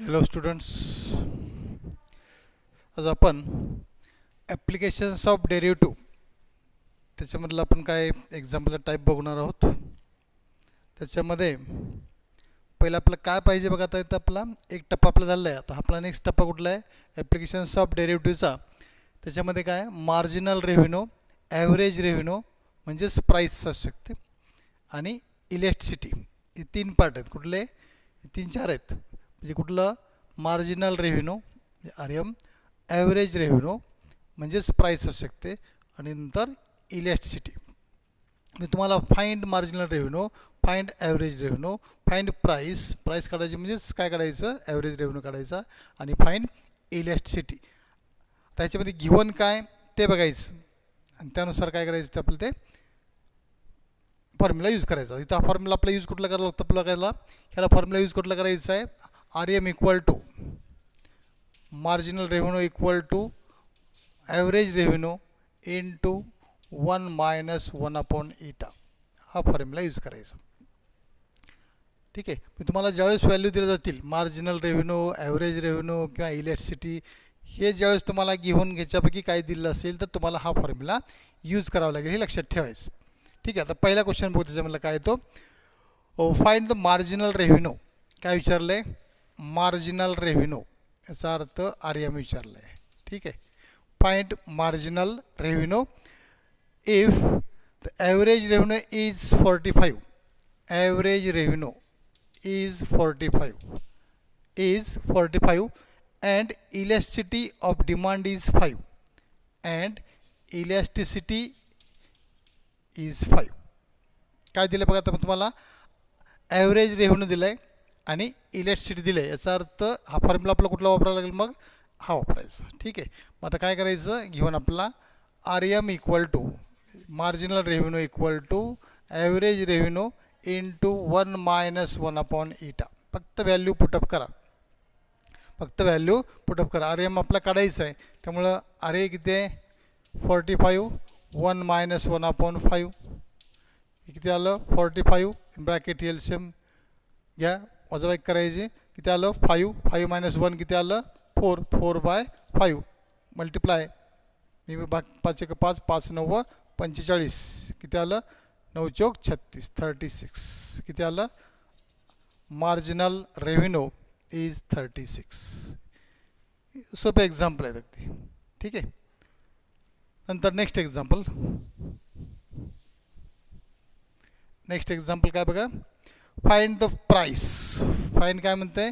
Hello students, आज आपण applications of derivative त्याच्यामधलं आपण काय एक्झाम्पलचा टाईप बघणार आहोत. त्याच्यामध्ये पहिलं आपलं काय पाहिजे बघा. आता इथं आपला एक टप्पा आपला झालेला आहे. आता आपला नेक्स्ट टप्पा कुठला आहे? ॲप्लिकेशन्स ऑफ डेरिव्हेटिव्हचा. त्याच्यामध्ये काय मार्जिनल रेव्हेन्यू, ॲव्हरेज रेव्हेन्यू म्हणजेच प्राईस असू शकते, आणि इलेक्ट्रिसिटी. हे तीन पार्ट आहेत. कुठले? तीन चार आहेत. म्हणजे कुठलं? Marginal revenue R M, average revenue म्हणजेच प्राईस असू शकते, आणि नंतर इलेक्ट्रिसिटी. मी तुम्हाला find marginal revenue, find average revenue, find price काढायची म्हणजेच काय काढायचं? ॲव्हरेज रेव्हेन्यू काढायचा, आणि फाइंड इलेक्ट्रिसिटी. त्याच्यामध्ये गिव्हन काय ते बघायचं, आणि त्यानुसार काय करायचं ते आपलं ते फॉर्म्युला यूज करायचा. इथं हा फॉर्म्युला आपला यूज कुठला करायला लागतं? आपल्याला ह्याला फॉर्म्युला यूज कुठला करायचा आहे? R M equal to marginal revenue equal to average revenue into 1 minus 1/eta. हा फॉर्म्युला यूज करायचा. ठीक आहे. मी तुम्हाला ज्यावेळेस व्हॅल्यू दिल्या जातील मार्जिनल रेव्हेन्यू, ॲव्हरेज रेव्हेन्यू किंवा इलेक्ट्रिसिटी, हे ज्यावेळेस तुम्हाला घेऊन घ्यायच्यापैकी काय दिलं असेल तर तुम्हाला हा फॉर्म्युला यूज करावा लागेल, हे लक्षात ठेवायचं. ठीक आहे. आता पहिला क्वेश्चन बघू. त्याच्यामधला काय येतो? Find the marginal revenue. काय विचारलं आहे? मार्जिनल रेव्हेन्यू, याचा अर्थ आर एम विचारलं आहे. ठीक आहे. Find marginal revenue if the average revenue is 45. Average revenue is 45 and elasticity of demand is 5 and elasticity is 5. काय दिलं बघा. आता तुम्हाला ॲव्हरेज रेव्हेन्यू दिलं आहे आणि इलेक्ट्रिसिटी दिलं आहे. याचा अर्थ हा फॉर्म्युला आपला कुठला वापरावा लागेल? मग हा वापरायचा. ठीक आहे. मग आता काय करायचं? घेऊन आपला R M equal to marginal revenue equal to average revenue into 1 minus 1/eta. फक्त व्हॅल्यू पुटअप करा. आर एम आपला काढायचं आहे. त्यामुळं आर ए किती आहे? 45. 1 मायनस 1/5 किती आलं? 45. ब्रॅकेट एलसीएम घ्या, वजाबाकी करायची. किती आलं? 5 मायनस 1 किती आलं? 4/5 मल्टिप्लाय. मी 5 1 5, 5 9 45. किती आलं? 9 चौक 36, 36. किती आलं? Marginal revenue is 36. सोपे एक्झाम्पल आहेत अगदी. ठीक आहे. नंतर नेक्स्ट एक्झाम्पल काय बघा? Find the price. फाइंड काय म्हणते?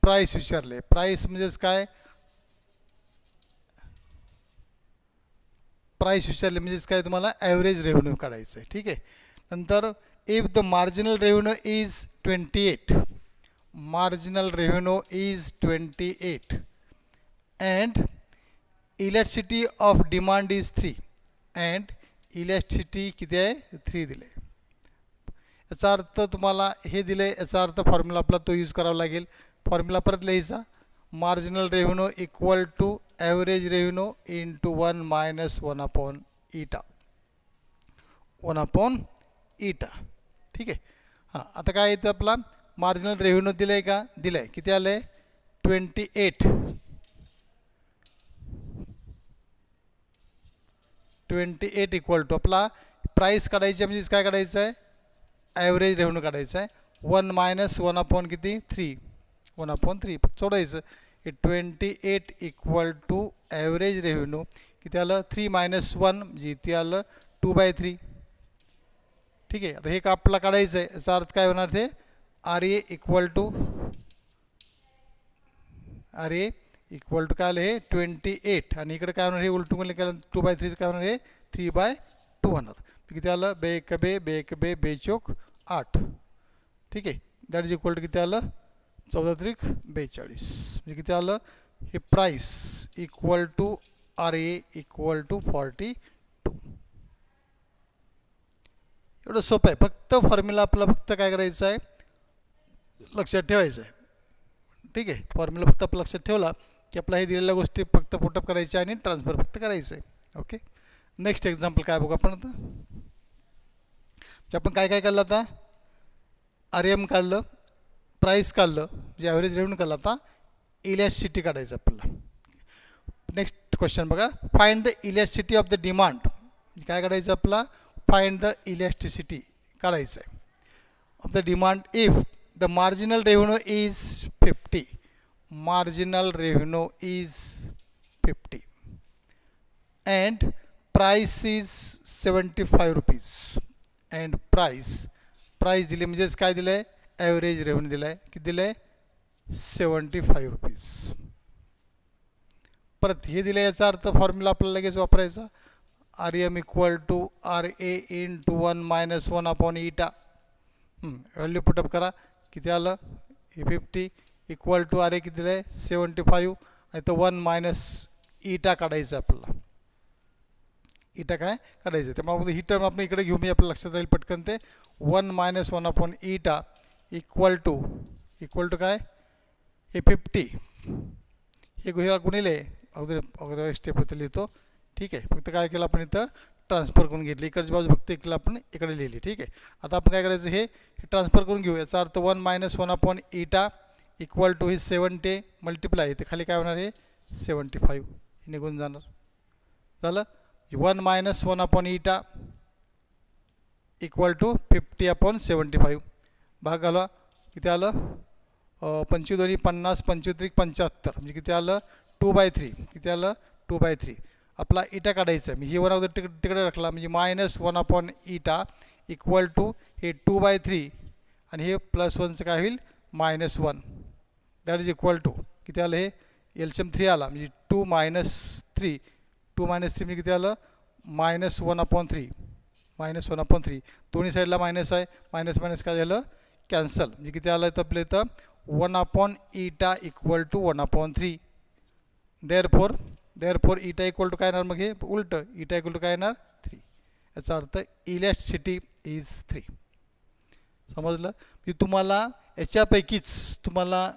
प्राईस विचारले. प्राईस म्हणजेच काय? म्हणजेच काय? तुम्हाला ॲव्हरेज रेव्हेन्यू काढायचं आहे. ठीक आहे. नंतर if the marginal revenue is 28, marginal revenue is 28 and elasticity of demand is 3 and elasticity किती आहे? 3 दिले. याचा अर्थ तुम्हाला हे दिले. याचा अर्थ फॉर्म्युला आपला तो यूज करावा लागेल. फॉर्म्युला परत लिहायचा. Marginal revenue equal to average revenue into 1 minus 1/eta. ठीक आहे. हां, आता काय येतं? आपला मार्जिनल रेव्हेन्यू दिलं आहे का? दिलं आहे. किती आलं आहे? 28 इक्वल टू आपला प्राईस काढायची म्हणजे काय काढायचं आहे? ॲव्हरेज रेव्हेन्यू काढायचं आहे. 1 मायनस 1 किती? 3. 1/3 सोडायचं. हे 28 इक्वल टू ॲव्हरेज रेव्हेन्यू किती आलं? 3 मायनस 1 म्हणजे इथे आलं 2/3. ठीक आहे. आता हे का आपल्याला काढायचं आहे? याचा अर्थ काय होणार? ते आर ए इक्वल टू काय आलं? हे 28, आणि इकडे काय होणार? हे उलटून गेलं काय? 2/3 काय होणार? हे 3/2 होणार. किती आलं? 2 चौक 8. ठीक आहे. दॅट इज इक्वल टू किती आलं? 14 42. म्हणजे किती आलं? हे price equal to R A equal to 42. एवढं सोपं आहे. फक्त फॉर्म्युला आपला फक्त काय करायचं आहे? लक्षात ठेवायचं आहे. ठीक आहे. फॉर्म्युला फक्त आपण लक्षात ठेवला की आपल्या हे दिलेल्या गोष्टी फक्त पुटअप करायच्या आणि ट्रान्सफर फक्त करायचं आहे. ओके. नेक्स्ट एक्झाम्पल काय बघू आपण आता? आपण काय काढलं? आता आर एम काढलं, प्राईस काढलं, म्हणजे ॲव्हरेज रेव्हेन्यू काढला. आता इलॅस्टिसिटी काढायचं आपल्याला. नेक्स्ट क्वेश्चन बघा, find the elasticity of the demand. काय काढायचं आपला, फाइंड द इलॅस्टिसिटी काढायचं आहे of the demand if the marginal revenue is 50. Marginal revenue is 50 and price is 75 rupees and price दिले म्हणजेच काय दिलं आहे, ॲव्हरेज रेव्हेन्यू दिला आहे. किती दिलं आहे, 75 रुपीज. परत हे दिलं, याचा अर्थ फॉर्म्युला आपल्याला लगेच वापरायचा, RM equal to RA into 1 minus 1 upon eta. Value put up करा, किती आलं, हे 50 इक्वल टू RA किती दिलं आहे 75 आणि तो 1 मायनस ईटा काढायचं आपल्याला. ईटा काय काढायचं, त्यामुळे ही टर्म आपण इकडे घेऊ, मी आपल्या लक्षात राहील पटकन. ते 1 minus 1 upon eta equal to काय, हे 50 हे गुणिले अगोदर स्टेप होते लिहितो. ठीक आहे, फक्त काय केलं आपण इथं ट्रान्सफर करून घेतली, इकडची बाजू फक्त इकडे आपण इकडे लिहिली. ठीक आहे, आता आपण काय करायचं, हे ट्रान्सफर करून घेऊ. याचा अर्थ 1 minus 1 upon eta equal to हे 70 मल्टिप्लाय, ते खाली काय होणार आहे 75 निघून जाणार. झालं, 1 minus 1 upon eta equal to 50 upon 75. भाग घालवा, किती आलं, 25 दोन्ही 50, 25 75 म्हणजे किती आलं 2/3. किती आलं 2/3. आपला ईटा काढायचा आहे, मी हे 1 अगोदर तिकडे राखला, म्हणजे minus 1 upon eta equal to हे 2/3 आणि हे प्लस 1चं काय होईल -1. दॅट इज इक्वल टू किती आलं, हे एलसीएम 3 आला, म्हणजे 2 मायनस 3 म्हणजे किती आलं -1 अपॉन 3. दोन्ही साईडला मायनस आहे, मायनस काय झालं कॅन्सल, म्हणजे किती आलं तर आपलं इथं 1 upon eta equal to 1 upon 3. Therefore eta equal to काय येणार, मग हे उलटं, ईटा इक्वल टू काय येणार 3. याचा अर्थ इलॅस्टिसिटी इज 3. समजलं, की तुम्हाला याच्यापैकीच तुम्हाला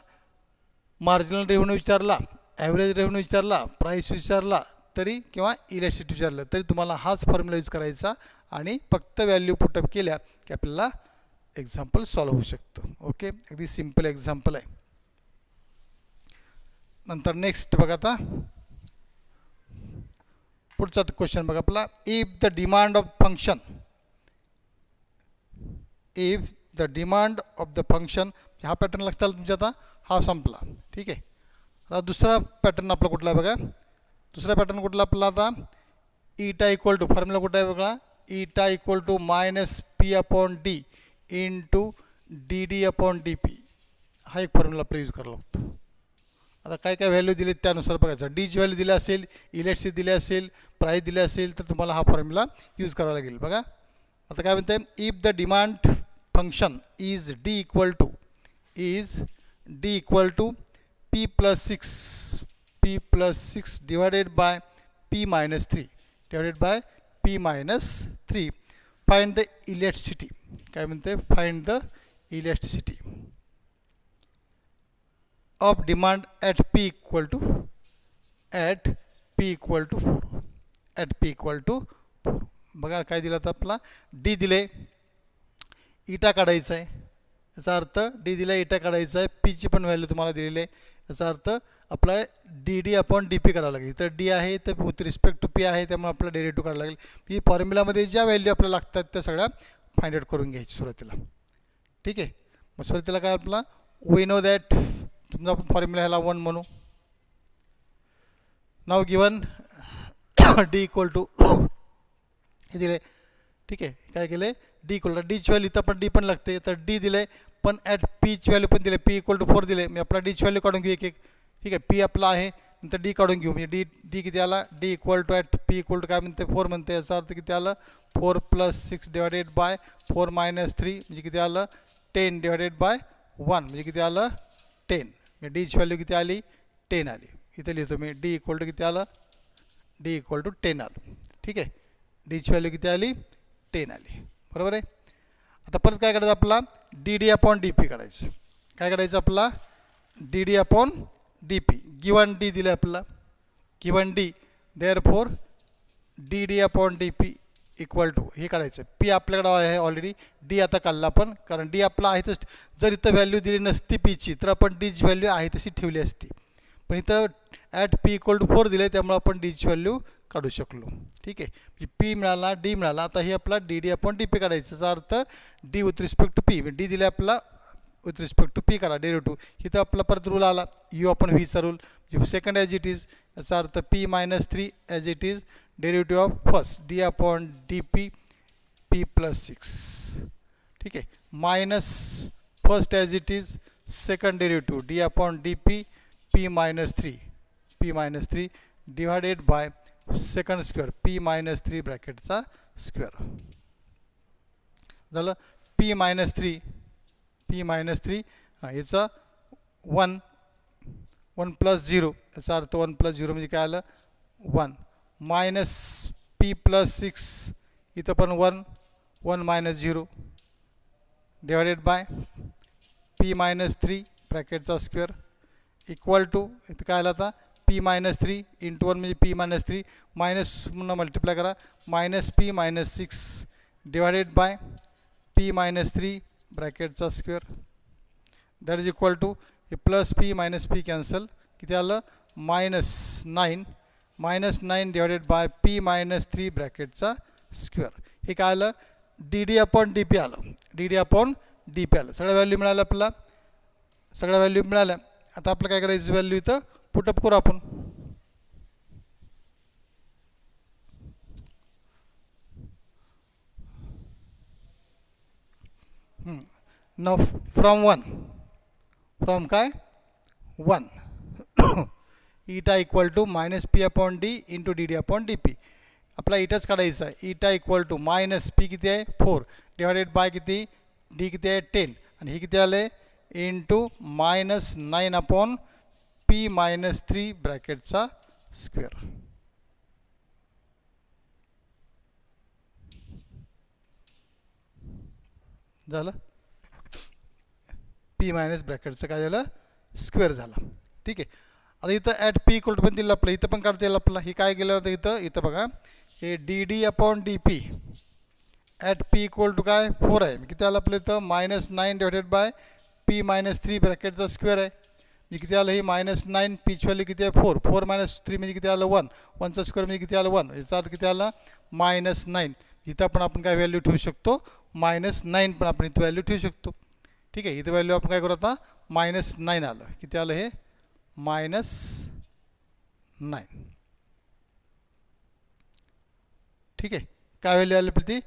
मार्जिनल रेव्हेन्यू विचारला, ॲव्हरेज रेव्हेन्यू विचारला, प्राईस विचारला तरी किंवा इलॅस्टिसिटी विचारलं तरी तुम्हाला हाच फॉर्म्युला यूज करायचा आणि फक्त व्हॅल्यू पुटअप केल्या की आपल्याला एक्झाम्पल सॉल्व्ह होऊ शकतं. ओके, अगदी सिम्पल एक्झाम्पल आहे. नंतर नेक्स्ट बघा, आता पुढचा क्वेश्चन बघा आपला, if the demand of function हा पॅटर्न लक्षात आला तुमच्या, आता हा संपला. ठीक आहे, आता दुसरा पॅटर्न आपला कुठला आहे बघा, दुसरा पॅटर्न कुठला आपला, आता ईटा इक्वल टू फॉर्म्युला कुठला आहे बघा, eta equal to minus P upon D into D upon D P. हा एक फॉर्म्युला आपला यूज करावा लागतो. आता काय काय व्हॅल्यू दिली त्यानुसार बघायचं, डीची व्हॅल्यू दिली असेल, इलेक्ट्रिसिटी दिली असेल, प्राईस दिली असेल तर तुम्हाला हा फॉर्म्युला यूज करावा लागेल. बघा आता काय म्हणते, if the demand function is D equal to P plus 6 divided by P minus 3 find the elasticity. काय म्हणते, find the elasticity of demand at P equal to 4. बघा काय दिलं तर आपला डी दिले, ईटा काढायचा आहे. याचा अर्थ डी दिला, ईटा काढायचा आहे, पीची पण व्हॅल्यू तुम्हाला दिलेली आहे. याचा अर्थ आपला डी अपॉन डी पी काढावं लागेल. तर डी आहे तर विथ रिस्पेक्ट टू पी आहे, त्यामुळे आपल्याला डेरिव्हेटिव्ह काढावं लागेल. ही फॉर्म्युलामध्ये ज्या व्हॅल्यू आपल्याला लागतात त्या सगळ्या फाइंड आउट करून घ्यायची सुरुवातीला. ठीक आहे, मग सुरुवातीला काय आपला वी नो दॅट, समजा आपण फॉर्म्युला ह्याला 1 म्हणू. नाव गिवन डी इक्वल टू हे दिले. ठीक आहे, काय केले, डी इक्वल टू डीची व्हॅल्यू तर पण डी पण लागते, तर डी दिले, पण ॲट पीची व्हॅल्यू पण दिले, पी इक्वल टू 4 दिले. मी आपला डीची व्हॅल्यू काढून घेऊ एक. ठीक आहे, पी आपला आहे, नंतर डी काढून घेऊ, म्हणजे डी किती आला, D equal to at P equal to काय म्हणते 4 म्हणते. याचा अर्थ किती आलं 4 प्लस 6 डिवायडेड बाय 4 मायनस 3 म्हणजे किती आलं 10 डिवायडेड बाय 1 म्हणजे किती आलं 10. म्हणजे डीची व्हॅल्यू किती आली 10 आली. इथे लिहितो मी डी इक्वल टू किती आलं, डी इक्वल टू 10 आलं. ठीक आहे, डीची व्हॅल्यू किती आली 10 आली, बरोबर आहे. आता परत काय करायचं, आपला डी अपॉन डी पी काढायचं. काय करायचं आपला D upon D P, given D दिलं आपल्याला, given D, therefore D upon D P equal to हे काढायचं. पी आपल्याकडं आहे ऑलरेडी, डी आता काढला आपण, कारण डी आपला आहे तसं. जर इथं व्हॅल्यू दिली नसती पीची तर आपण डीची व्हॅल्यू आहे तशी ठेवली असती. पण इथं ॲट पी इक्वल टू 4 दिलं आहे, त्यामुळे आपण डीची व्हॅल्यू काढू शकलो. ठीक आहे, म्हणजे पी मिळाला, डी मिळाला. आता हे आपला D D upon D P काढायचं. याचा अर्थ D with respect to P, D दिले आपला विथ रिस्पेक्ट टू पी काढा डेरिव्हेटिव्ह. इथं आपला परत रूल आला यू अपॉन व्हीचा rule, second as it is. याचा अर्थ P minus 3 as it is derivative of first D upon D P P plus 6. ठीक आहे, minus first as it is second derivative D upon D P P minus 3 divided by second square P minus 3 ब्रॅकेटचा square झालं. P minus 3 याचा 1 plus 0, याचा अर्थ 1 plus 0 म्हणजे काय आलं 1. मायनस पी प्लस 6, इथं पण 1 minus 0 divided by P minus 3 ब्रॅकेटचा स्क्वेअर इक्वल टू, इथं काय आलं आता पी मायनस 3 इंटू 1 म्हणजे पी मायनस 3, मायनस म्हणून मल्टिप्लाय करा, minus P minus 6 divided by P minus 3 ब्रॅकेटचा square that is equal to हे plus P minus P cancel, किती आलं -9 डिवायडेड बाय पी मायनस 3 ब्रॅकेटचा स्क्वेअर. हे काय आलं D D upon D P आलं, D D upon D P आलं. सगळ्या व्हॅल्यू मिळाल्या आपल्याला, सगळ्या व्हॅल्यू मिळाल्या. आता आपलं काय करायचं व्हॅल्यू इथं पुटअप करू आपण. न फ्रॉम काय 1 eta equal to minus P upon D into D D upon D P. आपला ईटाच काढायचा आहे. Eta equal to minus P किती आहे 4 डिवायडेड बाय किती डी किती आहे 10 आणि हे किती आले इंटू -9 अपॉन पी मायनस 3 ब्रॅकेटचा स्क्वेअर. झालं पी मायनस ब्रॅकेटचं काय झालं स्क्वेअर झाला. ठीक आहे, आता इथं ॲट पी इक्वल टू पण दिलं आपलं, इथं पण काढता येईल आपला. हे काय केलं होतं इथं बघा हे D D upon D P at P equal to काय 4 आहे, किती आलं आपलं इथं -9 डिवायडेड बाय पी मायनस 3 ब्रॅकेटचा स्क्वेअर आहे. म्हणजे किती आलं हे -9, पीच व्हॅल्यू किती आहे 4 मायनस 3 म्हणजे किती आलं 1चा स्क्वेअर म्हणजे किती आलं 1, याचा अर्थ किती आलं -9. इथं पण आपण काय व्हॅल्यू ठेवू शकतो -9 पण आपण इथं व्हॅल्यू ठेवू शकतो. ठीक आहे, इथं व्हॅल्यू आपण काय करू आता -9 आलं, किती आलं हे -9. ठीक आहे, काय व्हॅल्यू आली प्रति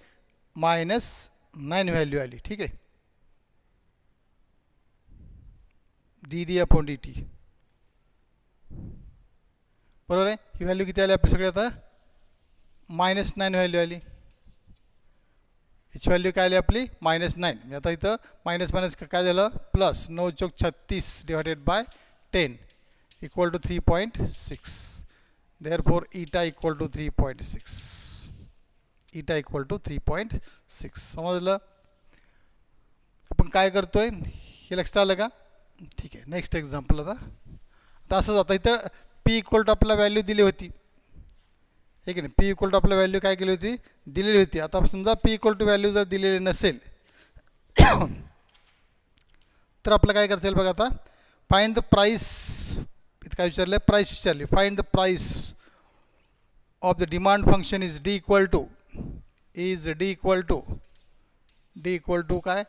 -9 व्हॅल्यू आली. ठीक आहे, D D upon D T बरोबर आहे. ही व्हॅल्यू किती आली आपली सगळी आता -9 व्हॅल्यू आली. हिची व्हॅल्यू काय आली आपली -9. आता इथं मायनस मायनस काय झालं प्लस 9 चौक 36 divided by 10 equal to 3.6. Therefore eta equal to 3.6. Eta equal to 3.6. समजलं आपण काय करतोय हे लक्षात आलं का. ठीक आहे, नेक्स्ट एक्झाम्पल. आता असंच आता इथं पी इक्वल टू आपल्याला व्हॅल्यू दिली होती, ठीक आहे ना. पी इक्वल टू आपल्या व्हॅल्यू काय केली होती दिलेली होती. आता समजा पी इक्वल टू व्हॅल्यू जर दिलेली नसेल तर आपलं काय करता येईल बघा. आता फाइंड द प्राइस, इथं काय विचारलं आहे प्राइस विचारली. Find the price of the demand function is D equal to काय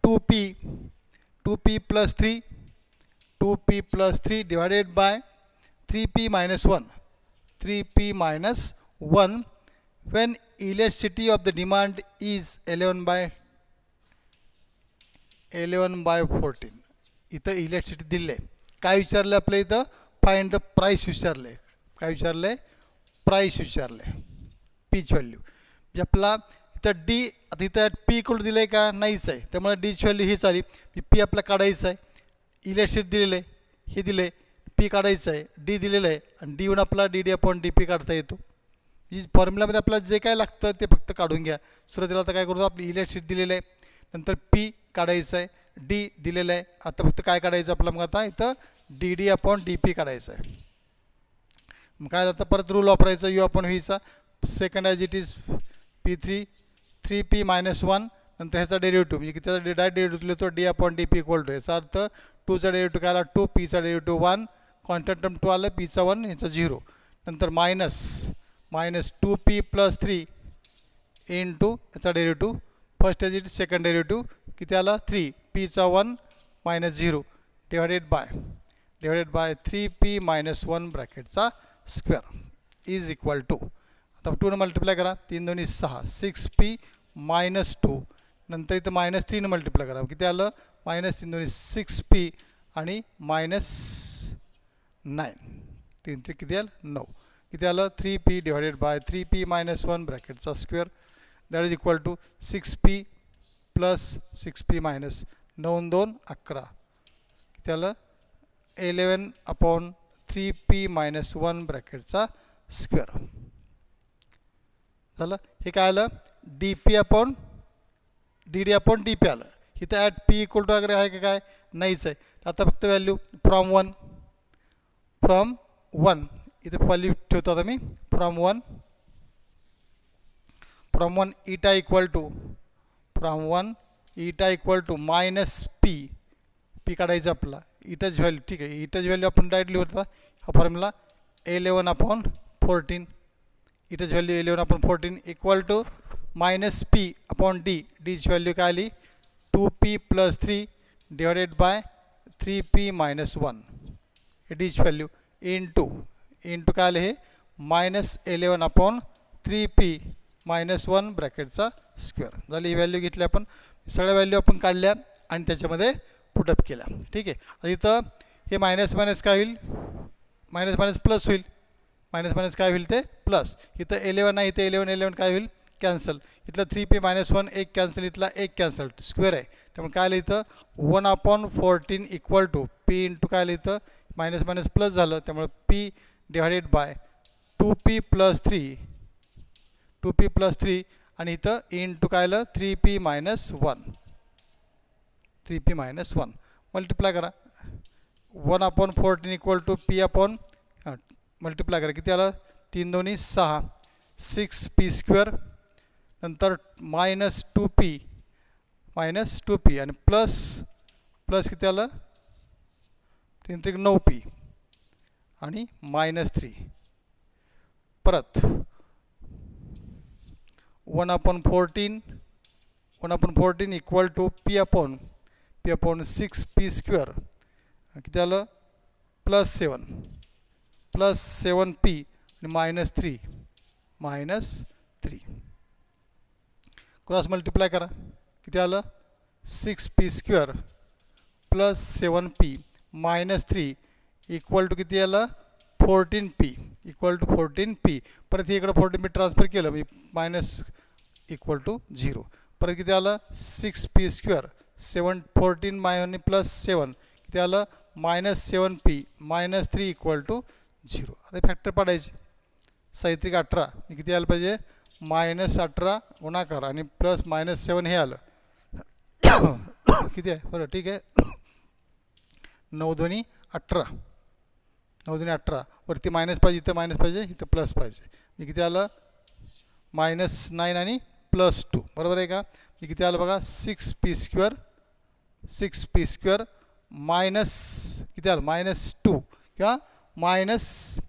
2p plus 3 divided by 3p minus 1 when elasticity of the demand is 11/14. इथं इलेक्ट्रिसिटी दिले, काय विचारलं आपल्या इथं फाइंड द प्राइस विचारले. काय विचारले प्राइस विचारले, पीच व्हॅल्यू. म्हणजे आपला इथं डी, आता इथं पी इक्वल दिलं आहे का नाहीच आहे, त्यामुळे डीची व्हॅल्यू हीच आली. पी आपला काढायचं आहे, इलेक्ट्रिसिटी दिलेलं आहे, हे दिलं आहे, पी काढायचं आहे, डी दिलेलं आहे आणि डी वन आपला D D upon D P काढता येतो. ही फॉर्म्युलामध्ये आपल्याला जे काय लागतं ते फक्त काढून घ्या. सुरुवातीला आता काय करू, आपली इलेक्ट्रिसिटी दिलेलं आहे, नंतर पी काढायचं आहे, डी दिलेलं आहे. आता फक्त काय काढायचं आपलं, मग आता इथं D D upon D P काढायचं आहे. मग काय आता परत रूल वापरायचा यू अपॉन व्हीचा. Second as it is P3 minus 1 नंतर ह्याचा डेरिव्हेटिव्ह म्हणजे किती डायरेक्ट डेरिव्हेटिव्ह लिहितो D upon D P equal to. याचा अर्थ 2चा डेरिव्हेटिव्ह काय आला 2, पीचा डेरिव्हेटिव्ह 1 कॉन्स्टंट टर्म 2 आलं, पीचा 1 ह्याचा 0. नंतर मायनस 2p प्लस 3 इंटू याचा derivative first is second derivative किती आला 3 पीचा 1 minus 0 divided by 3p minus 1 ब्रॅकेटचा स्क्वेअर इज इक्वल टू, आता 2 ने मल्टिप्लाय करा, 3 2 6 6p मायनस 2, नंतर इथं मायनस 3 ने मल्टिप्लाय करा, किती आलं मायनस 3 2 6p आणि मायनस 9 3 3 किती आलं 9, किती आलं 3p divided by 3p minus 1 ब्रॅकेटचा square that is equal to 6p plus 6p minus 9 2 11 किती आलं 11 अपॉन 3p मायनस 1 ब्रॅकेटचा स्क्वेअर झालं. हे काय आलं dp upon dd upon dp आलं. इथं ॲट p इक्वल टू वगैरे आहे का काय नाहीच आहे. आता फक्त व्हॅल्यू फ्रॉम वन इथं व्हॅल्यू ठेवतो आता मी फ्रॉम वन इटा इक्वल टू मायनस पी काढायचं आपला इटाच व्हॅल्यू. ठीक आहे, इटाच व्हॅल्यू आपण डायरेक्टली होता हा फॉर्म्युला 11 अपॉन 14 इटाच व्हॅल्यू 11 अपॉन 14 equal to minus P upon डीची व्हॅल्यू काय आली 2p plus 3 divided by 3p minus 1 हे डीची व्हॅल्यू इंटू काय आलं हे मायनस 11 अपॉन 3p मायनस 1 ब्रॅकेटचा स्क्वेअर झाली. ही व्हॅल्यू घेतली आपण, सगळ्या व्हॅल्यू आपण काढल्या आणि त्याच्यामध्ये पुटअप केला. ठीक आहे, इथं हे मायनस मायनस काय होईल मायनस मायनस प्लस होईल, मायनस मायनस काय होईल ते प्लस. इथं 11 आहे, इथं 11 काय होईल कॅन्सल, इथलं 3p मायनस 1 एक कॅन्सल, इथला एक कॅन्सल स्क्वेअर आहे त्यामुळे काय आलं इथं 1 upon 14 equal to p into काय आलं इथं मायनस मायनस प्लस झालं त्यामुळे p divided by 2p plus 3 आणि इथं इंटू काय आलं 3p मायनस 1 मल्टिप्लाय करा 1 upon 14 equal to p upon multiply करा किती आलं 3 2 6 6p स्क्वेअर नंतर मायनस 2p आणि प्लस किती आलं 3 3 9p आणि मायनस 3 परत 1 upon 14 equal to p upon 6p square किती आलं प्लस 7p आणि मायनस 3 क्रॉस मल्टिप्लाय करा किती आलं 6p square plus 7p minus 3 equal to किती आलं 14p परत इकडं 14p ट्रान्सफर केलं म्हणजे मायनस इक्वल टू 0 परत किती आलं 6p स्क्वेअर 14 मायनस प्लस 7 किती आलं minus 7p minus 3 equal to 0. आता फॅक्टर पाडायचे 6 18 किती आलं पाहिजे मायनस 18 गुणाकार आणि प्लस मायनस 7 हे आलं किती आहे बरं ठीक आहे 9 2 18 वरती मायनस पाहिजे इथं मायनस पाहिजे इथं प्लस पाहिजे मी किती आलं मायनस 9 आणि प्लस 2 बरोबर आहे का. मी किती आलं बघा 6p स्क्वेअर मायनस किती आलं मायनस 2 किंवा मायनस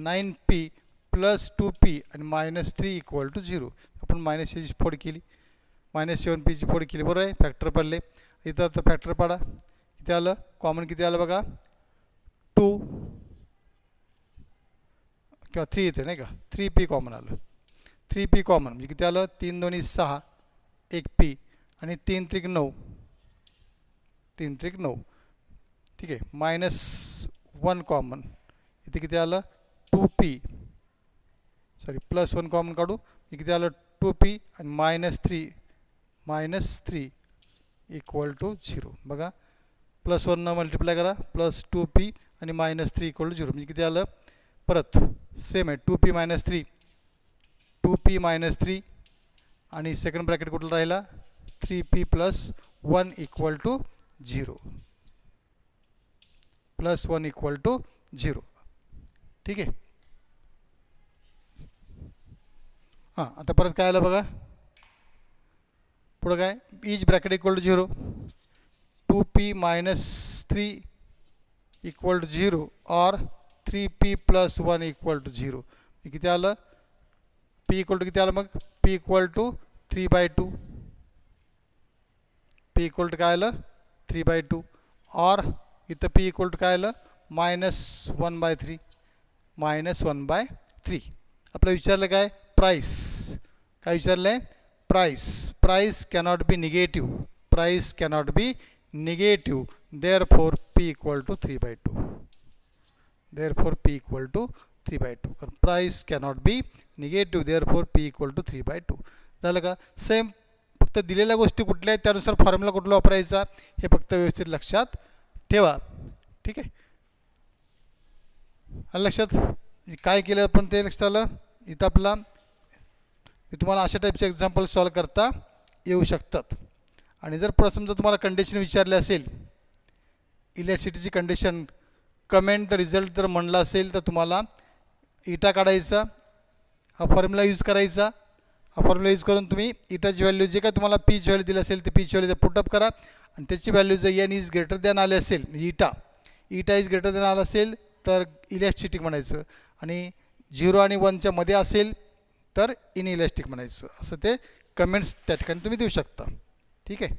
9p प्लस 2p आणि मायनस 3 इक्वल टू 0. आपण मायनस याची फोड केली मायनस 7pची फोड केली बरोबर आहे फॅक्टर पडले. इथं आता फॅक्टर पाडा किती आलं कॉमन किती आलं बघा 2 किंवा 3 इथे नाही का 3p कॉमन आलं 3p कॉमन म्हणजे किती आलं 3 2 6 1p आणि 3 3 9 ठीक आहे मायनस 1 कॉमन इथे किती आलं 2p प्लस 1 कॉमन काढू किती आलं 2p आणि मायनस 3 इक्वल टू 0 बघा प्लस 1 न मल्टिप्लाय करा प्लस 2p आणि मायनस 3 इक्वल टू 0 म्हणजे किती आलं परत सेम आहे 2p मायनस 3 आणि सेकंड ब्रॅकेट कुठला राहिला 3p प्लस 1 इक्वल टू 0 ठीक आहे. हां आता परत काय आलं बघा पुढं काय each bracket equal to 0 2p minus 3 equal to 0 or 3p plus 1 equal to 0. किती आलं? p equal to किती आलं मग? p equal to 3/2. p equal to काय आलं? 3/2 or इथं p equal to काय आलं? -1/3. -1/3. आपलं विचारलं काय? प्राइस. काय विचारलंय? Price. Price cannot be negative. Price cannot be negative. Therefore p equal to 3/2. Therefore p equal to 3/2. कारण price cannot be negative. Therefore p equal to 3/2. झालं का? सेम. फक्त दिलेल्या गोष्टी कुठल्या आहेत त्यानुसार फॉर्म्युला कुठला वापरायचा हे फक्त व्यवस्थित लक्षात ठेवा. ठीक आहे. आलं लक्षात? काय केलं आपण ते लक्षात आलं? इथं आपला तुम्हाला अशा टाईपचे एक्झाम्पल सॉल्व करता येऊ शकतात. आणि जर प्रथम जर तुम्हाला कंडिशन विचारले असेल, इलेक्ट्रिसिटीची कंडिशन, कमेंट द रिझल्ट जर म्हणलं असेल तर तुम्हाला इटा काढायचा, हा फॉर्म्युला यूज करायचा. हा फॉर्म्युला यूज करून तुम्ही इटाची व्हॅल्यू जे काय तुम्हाला पीच व्हॅल्यू दिली असेल ते पीच व्हॅल्यू पुटअप करा. आणि त्याची व्हॅल्यू जर एन इज ग्रेटर दॅन आले असेल, इटा इज ग्रेटर दॅन आलं असेल तर इलेस्टिक म्हणायचं. आणि 0 आणि 1च्या मध्ये असेल तर इनइलेस्टिक म्हणायचं. असं ते कमेंट्स त्या ठिकाणी तुम्ही देऊ शकता. ठीक आहे.